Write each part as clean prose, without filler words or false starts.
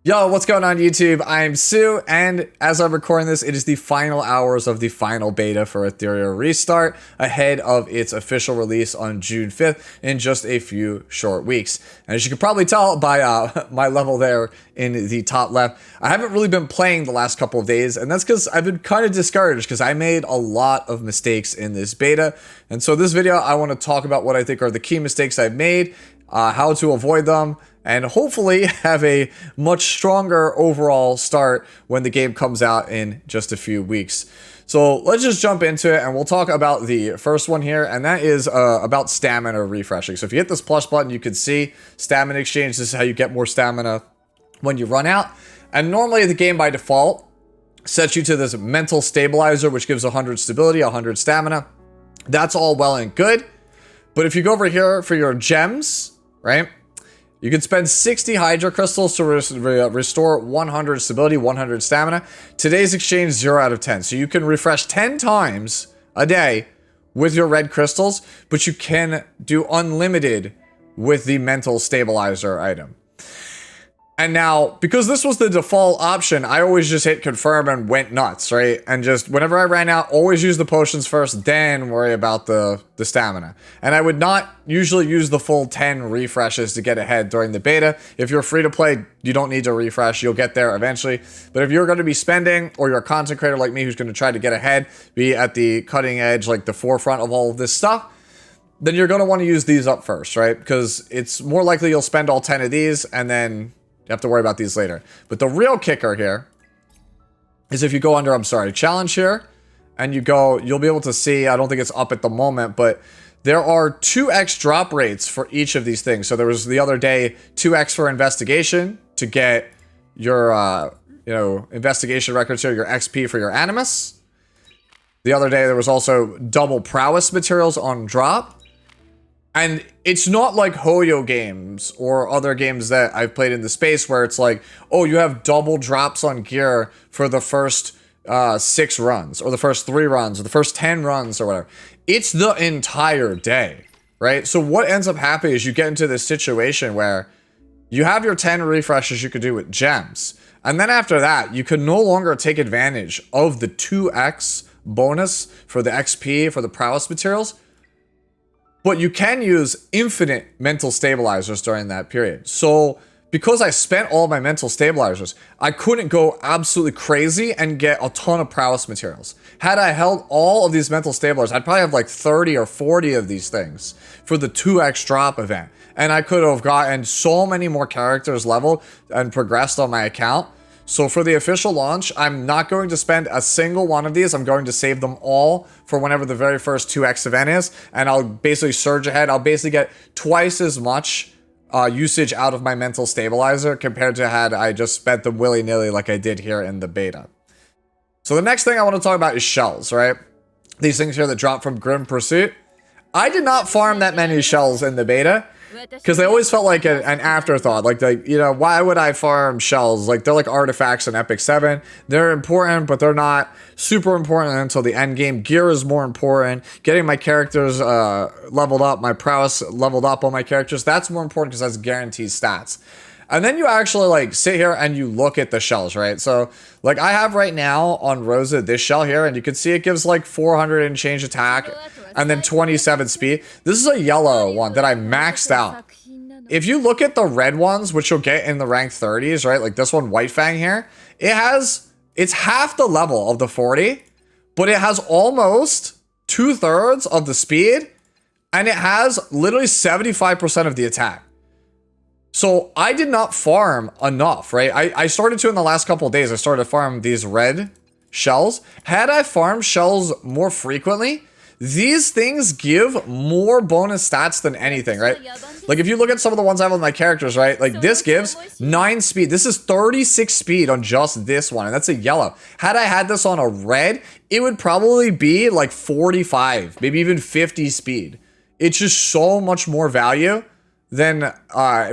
Yo, what's going on YouTube? I'm Sue, and as I'm recording this, it is the final hours of the final beta for Etheria Restart ahead of its official release on June 5th in just a few short weeks. And as you can probably tell by my level there in the top left, I haven't really been playing the last couple of days, and that's because I've been kind of discouraged because I made a lot of mistakes in this beta. And so this video, I want to talk about what I think are the key mistakes I've made, how to avoid them, and hopefully have a much stronger overall start when the game comes out in just a few weeks. So let's just jump into it, and we'll talk about the first one here, and that is about stamina refreshing. So if you hit this plus button, you can see stamina exchange. This is how you get more stamina when you run out. And normally the game by default sets you to this mental stabilizer, which gives 100 stability, 100 stamina. That's all well and good. But if you go over here for your gems, right? You can spend 60 Hydra Crystals to restore 100 stability, 100 stamina. Today's exchange, 0 out of 10. So you can refresh 10 times a day with your red crystals, but you can do unlimited with the mental stabilizer item. And now, because this was the default option, I always just hit confirm and went nuts, right? And just whenever I ran out, always use the potions first, then worry about the stamina. And I would not usually use the full 10 refreshes to get ahead during the beta. If you're free to play, you don't need to refresh. You'll get there eventually. But if you're going to be spending, or you're a content creator like me who's going to try to get ahead, be at the cutting edge, like the forefront of all of this stuff, then you're going to want to use these up first, right? Because it's more likely you'll spend all 10 of these and then you have to worry about these later. But the real kicker here is if you go under, challenge here, and you go, you'll be able to see, I don't think it's up at the moment, but there are 2x drop rates for each of these things. So there was the other day, 2x for investigation to get your, investigation records here, your XP for your animus. The other day, there was also double prowess materials on drop. And it's not like Hoyo games or other games that I've played in the space where it's like, oh, you have double drops on gear for the first 6 runs or the first 3 runs or the first 10 runs or whatever. It's the entire day, right? So what ends up happening is you get into this situation where you have your 10 refreshes you could do with gems. And then after that, you can no longer take advantage of the 2x bonus for the XP, for the prowess materials. But you can use infinite mental stabilizers during that period. So because I spent all my mental stabilizers, I couldn't go absolutely crazy and get a ton of prowess materials. Had I held all of these mental stabilizers, I'd probably have like 30 or 40 of these things for the 2x drop event. And I could have gotten so many more characters leveled and progressed on my account. So for the official launch, I'm not going to spend a single one of these. I'm going to save them all for whenever the very first 2x event is. And I'll basically surge ahead. I'll basically get twice as much usage out of my mental stabilizer compared to had I just spent them willy-nilly like I did here in the beta. So the next thing I want to talk about is shells, right? These things here that drop from Grim Pursuit. I did not farm that many shells in the beta, because they always felt like an afterthought. Like, why would I farm shells? Like, they're like artifacts in Epic 7. They're important, but they're not super important until the end game. Gear is more important. Getting my characters leveled up, my prowess leveled up on my characters, that's more important because that's guaranteed stats. And then you actually like sit here and you look at the shells, right? So like I have right now on Rosa this shell here, and you can see it gives like 400 and change attack and then 27 speed. This is a yellow one that I maxed out. If you look at the red ones, which you'll get in the rank 30s, right? Like this one, White Fang here, it's half the level of the 40, but it has almost 2/3 of the speed, and it has literally 75% of the attack. So I did not farm enough, right? I started to in the last couple of days. I started to farm these red shells. Had I farmed shells more frequently, these things give more bonus stats than anything, right? Like if you look at some of the ones I have on my characters, right? Like this gives 9 speed. This is 36 speed on just this one, and that's a yellow. Had I had this on a red, it would probably be like 45, maybe even 50 speed. It's just so much more value than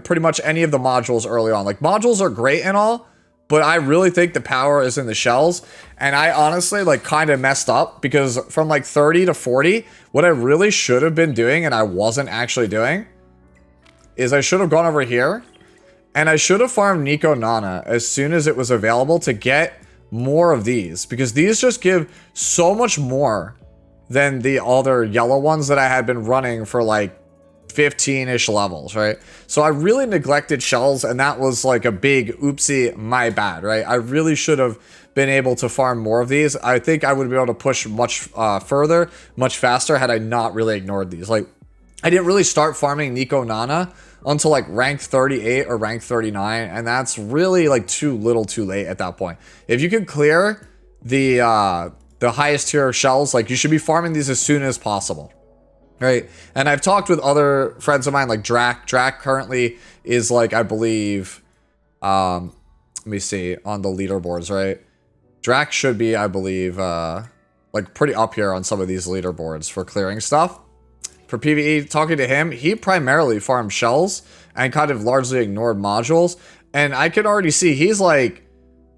pretty much any of the modules early on. Like modules are great and all, but I really think the power is in the shells. And I honestly like kind of messed up because from like 30 to 40, what I really should have been doing and I wasn't actually doing is I should have gone over here And I should have farmed Nico Nana as soon as it was available to get more of these, because these just give so much more than the other yellow ones that I had been running for like 15-ish levels, right? So I really neglected shells, and that was like a big oopsie, my bad, right? I really should have been able to farm more of these. I think I would be able to push much further, much faster had I not really ignored these. Like, I didn't really start farming Nico Nana until like rank 38 or rank 39, and that's really like too little too late at that point. If you can clear the highest tier shells, like, you should be farming these as soon as possible, right? And I've talked with other friends of mine, like Drac. Drac currently is like, I believe, let me see on the leaderboards, right? Drac should be, I believe, like pretty up here on some of these leaderboards for clearing stuff. For PvE, talking to him, he primarily farmed shells and kind of largely ignored modules. And I can already see he's like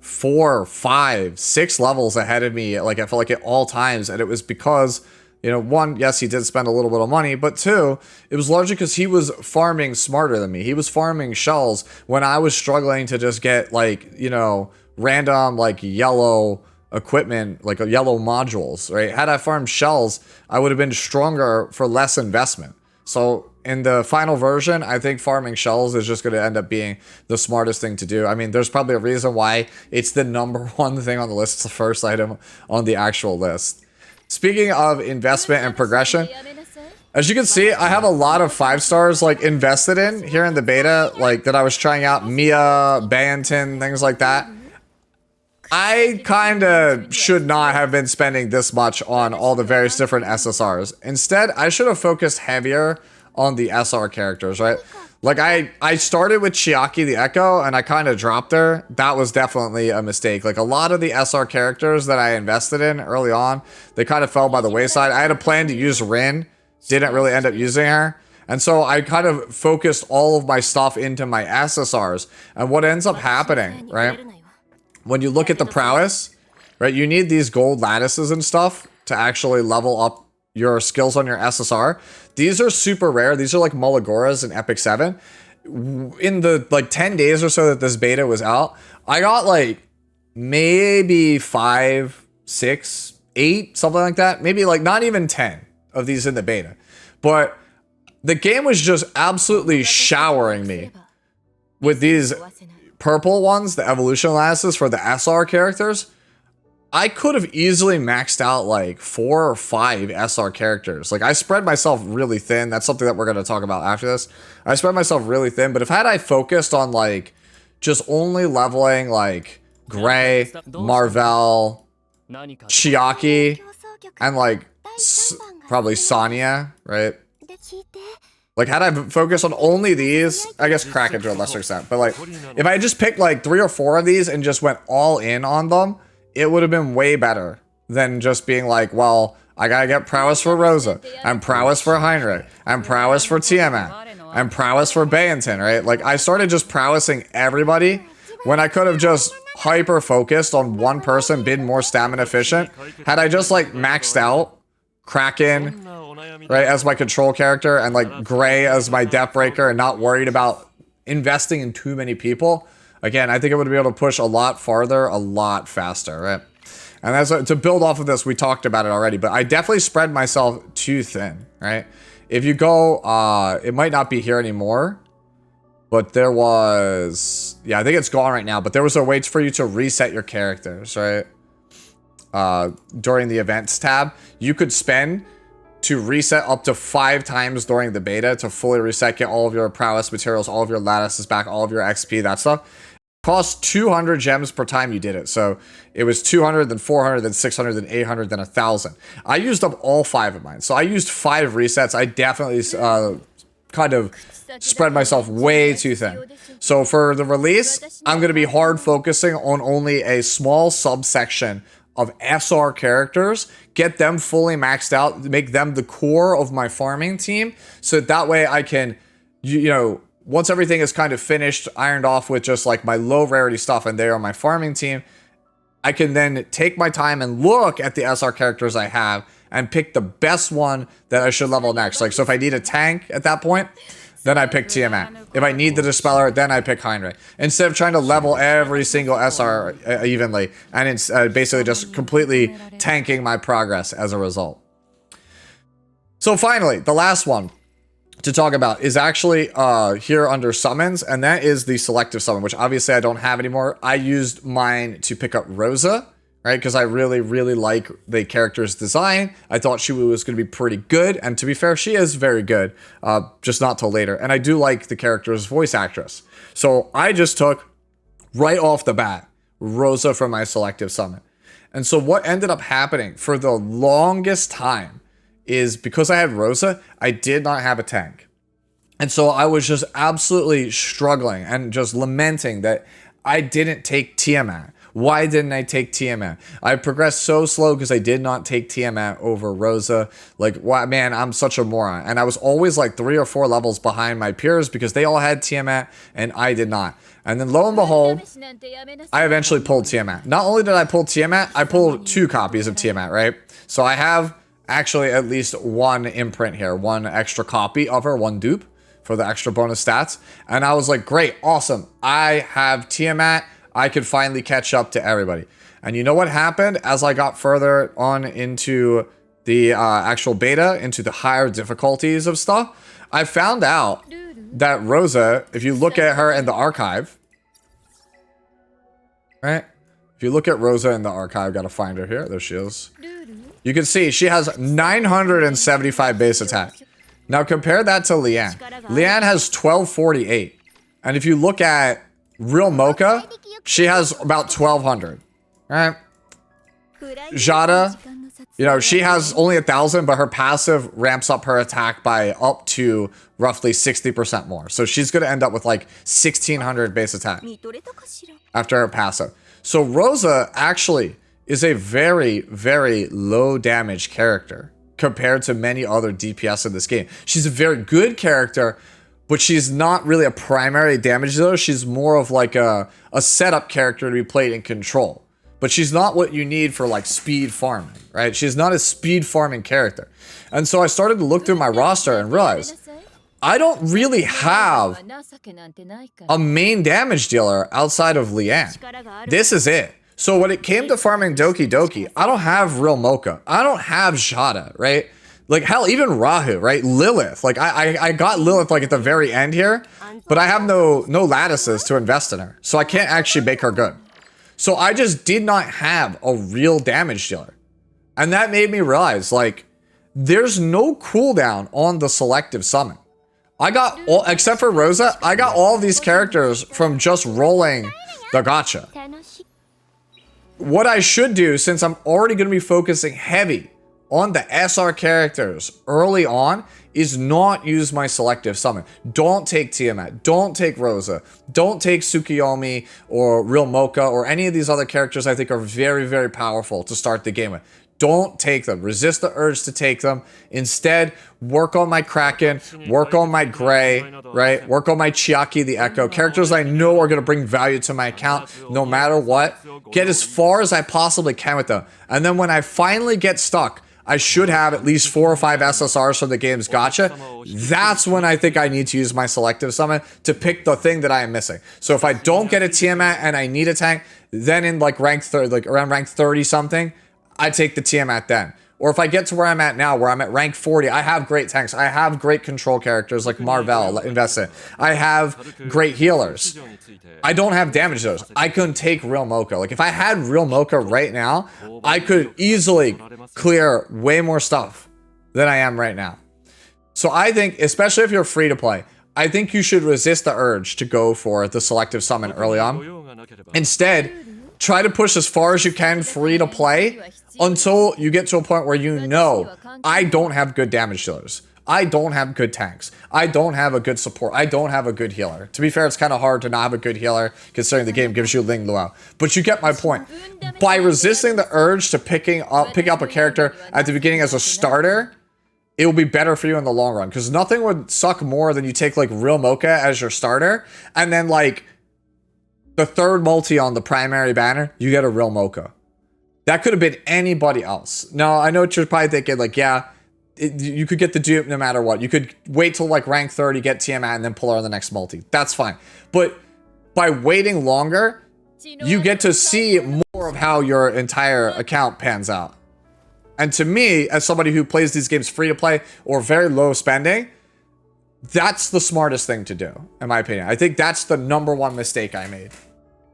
4, 5, 6 levels ahead of me, like I felt like at all times. And it was because, you know, one, yes, he did spend a little bit of money, but two, it was largely because he was farming smarter than me. He was farming shells when I was struggling to just get, like, you know, random like yellow equipment, like yellow modules, right? Had I farmed shells, I would have been stronger for less investment. So in the final version, I think farming shells is just going to end up being the smartest thing to do. I mean, there's probably a reason why it's the #1 thing on the list. It's the first item on the actual list. Speaking of investment and progression, as you can see, I have a lot of 5 stars like invested in here in the beta, like that I was trying out, Mia, Bayenton, things like that. I kind of should not have been spending this much on all the various different SSRs. Instead, I should have focused heavier on the SR characters, right? Like, I started with Chiaki the Echo, and I kind of dropped her. That was definitely a mistake. Like, a lot of the SR characters that I invested in early on, they kind of fell by the wayside. I had a plan to use Rin, didn't really end up using her. And so I kind of focused all of my stuff into my SSRs. And what ends up happening, right? When you look at the prowess, right, you need these gold lattices and stuff to actually level up your skills on your SSR. These are super rare. These are like Mulligoras in Epic 7. In the like 10 days or so that this beta was out, I got like maybe 5, 6, 8, something like that. Maybe like not even 10 of these in the beta. But the game was just absolutely showering me with these purple ones, the evolution lattices for the SR characters. I could have easily maxed out like 4 or 5 SR characters. Like, I spread myself really thin. That's something that we're going to talk about after this. I spread myself really thin, but if had I focused on like just only leveling like Gray, Marvel, Chiaki, and like probably Sonya, right? Like, had I focused on only these, I guess Kraken to a lesser extent, but like, if I just picked like 3 or 4 of these and just went all in on them, it would have been way better than just being like, well, I gotta get prowess for Rosa, and prowess for Heinrich, and prowess for Tiamat, and prowess for Bayenton, right? Like, I started just prowessing everybody when I could have just hyper focused on one person, been more stamina efficient. Had I just like maxed out Kraken, right, as my control character, and like Gray as my death breaker, and not worried about investing in too many people, again, I think I would be able to push a lot farther, a lot faster, right? And as to build off of this, we talked about it already, but I definitely spread myself too thin, right? If you go, it might not be here anymore, but there was, yeah, I think it's gone right now, but there was a way for you to reset your characters, right? During the events tab, you could spend to reset up to 5 times during the beta to fully reset, get all of your prowess materials, all of your lattices back, all of your XP, that stuff. Cost 200 gems per time you did it. So it was 200, then 400, then 600, then 800, then 1,000. I used up all 5 of mine. So I used 5 resets. I definitely kind of spread myself way too thin. So for the release, I'm going to be hard focusing on only a small subsection of SR characters, get them fully maxed out, make them the core of my farming team, so that way I can, you know, once everything is kind of finished, ironed off with just like my low rarity stuff and they are my farming team, I can then take my time and look at the SR characters I have and pick the best one that I should level next. Like, so if I need a tank at that point, then I pick Tiamat. If I need the Dispeller, then I pick Heinrich. Instead of trying to level every single SR evenly, and it's basically just completely tanking my progress as a result. So finally, the last one to talk about is actually here under summons, and that is the selective summon, which obviously I don't have anymore. I used mine to pick up Rosa, right? Because I really, really like the character's design. I thought she was going to be pretty good, and to be fair, she is very good, just not till later. And I do like the character's voice actress. So I just took, right off the bat, Rosa from my selective summon. And so what ended up happening for the longest time is because I had Rosa, I did not have a tank. And so I was just absolutely struggling and just lamenting that I didn't take Tiamat. Why didn't I take Tiamat? I progressed so slow because I did not take Tiamat over Rosa. Like, wow, man, I'm such a moron. And I was always like 3 or 4 levels behind my peers because they all had Tiamat and I did not. And then lo and behold, I eventually pulled Tiamat. Not only did I pull Tiamat, I pulled 2 copies of Tiamat, right? So I have actually at least 1 imprint here, 1 extra copy of her, 1 dupe for the extra bonus stats. And I was like, great, awesome. I have Tiamat. I could finally catch up to everybody. And you know what happened as I got further on into the actual beta, into the higher difficulties of stuff? I found out that Rosa, if you look at her in the archive, right? If you look at Rosa in the archive, gotta find her here. There she is. You can see she has 975 base attack. Now compare that to Lian. Lian has 1248. And if you look at Real Mocha, she has about 1200. Right? Jada, you know, she has only 1000, but her passive ramps up her attack by up to roughly 60% more. So she's going to end up with like 1600 base attack after her passive. So Rosa actually is a very, very low damage character compared to many other DPS in this game. She's a very good character, but she's not really a primary damage dealer. She's more of like a setup character to be played in control. But she's not what you need for like speed farming, right? She's not a speed farming character. And so I started to look through my roster and realize I don't really have a main damage dealer outside of Lian. This is it. So when it came to farming Doki Doki, I don't have Real Mocha. I don't have Jada, right? Like, hell, even Rahu, right? Lilith. Like, I got Lilith, like, at the very end here, but I have no lattices to invest in her. So I can't actually make her good. So I just did not have a real damage dealer. And that made me realize, like, there's no cooldown on the selective summon. I got, all, except for Rosa, I got all of these characters from just rolling the gacha. What I should do, since I'm already going to be focusing heavy on the SR characters early on, is not use my selective summon. Don't take Tiamat. Don't take Rosa. Don't take Tsukiyomi or Real Mocha or any of these other characters I think are very, very powerful to start the game with. Don't take them. Resist the urge to take them. Instead, work on my Kraken, work on my Gray, right? Work on my Chiaki the Echo. Characters I know are going to bring value to my account no matter what. Get as far as I possibly can with them. And then when I finally get stuck, I should have at least 4 or 5 SSRs from the game's gacha. That's when I think I need to use my selective summon to pick the thing that I am missing. So if I don't get a Tiamat and I need a tank, then in like rank 30, like around rank 30 something, I take the Tiamat then. Or if I get to where I'm at now, where I'm at rank 40, I have great tanks. I have great control characters like Marvel, invest in. I have great healers. I don't have damage those. I couldn't take Real Mocha. Like if I had Real Mocha right now, I could easily clear way more stuff than I am right now. So I think, especially if you're free to play, I think you should resist the urge to go for the selective summon early on. Instead, try to push as far as you can free to play until you get to a point where you know, I don't have good damage dealers. I don't have good tanks. I don't have a good support. I don't have a good healer. To be fair, it's kind of hard to not have a good healer considering the game gives you Ling Luo. But you get my point. By resisting the urge to pick up a character at the beginning as a starter, it will be better for you in the long run. Because nothing would suck more than you take like Real Mocha as your starter and then like the third multi on the primary banner, you get a Real Mocha. That could have been anybody else. Now, I know what you're probably thinking, like, yeah, you could get the dupe no matter what. You could wait till like rank 30, get Tiamat, and then pull her on the next multi. That's fine. But by waiting longer, you get to see more of how your entire account pans out. And to me, as somebody who plays these games free to play or very low spending, that's the smartest thing to do, in my opinion. I think that's the #1 mistake I made,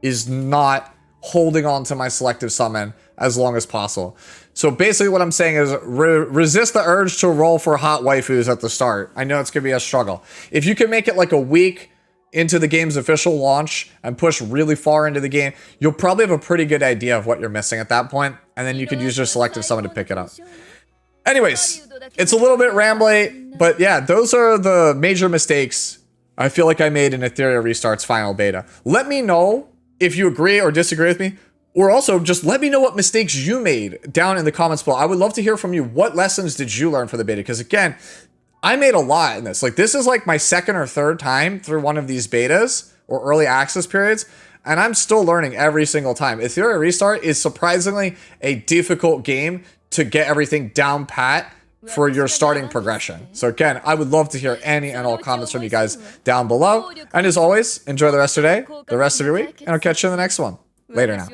is not holding on to my selective summon as long as possible. So basically what I'm saying is resist the urge to roll for hot waifus at the start. I know it's going to be a struggle. If you can make it like a week into the game's official launch and push really far into the game, you'll probably have a pretty good idea of what you're missing at that point, and then you could use your selective summon to pick it up. Anyways, it's a little bit rambly, but yeah, those are the major mistakes I feel like I made in Etheria Restart's final beta. Let me know if you agree or disagree with me, or also just let me know what mistakes you made down in the comments below. I would love to hear from you. What lessons did you learn for the beta? Because again, I made a lot in this. Like, this is like my second or third time through one of these betas or early access periods, and I'm still learning every single time. Etheria Restart is surprisingly a difficult game to get everything down pat for your starting progression. So again, I would love to hear any and all comments from you guys down below. And as always, enjoy the rest of your day, the rest of your week, and I'll catch you in the next one. Later now.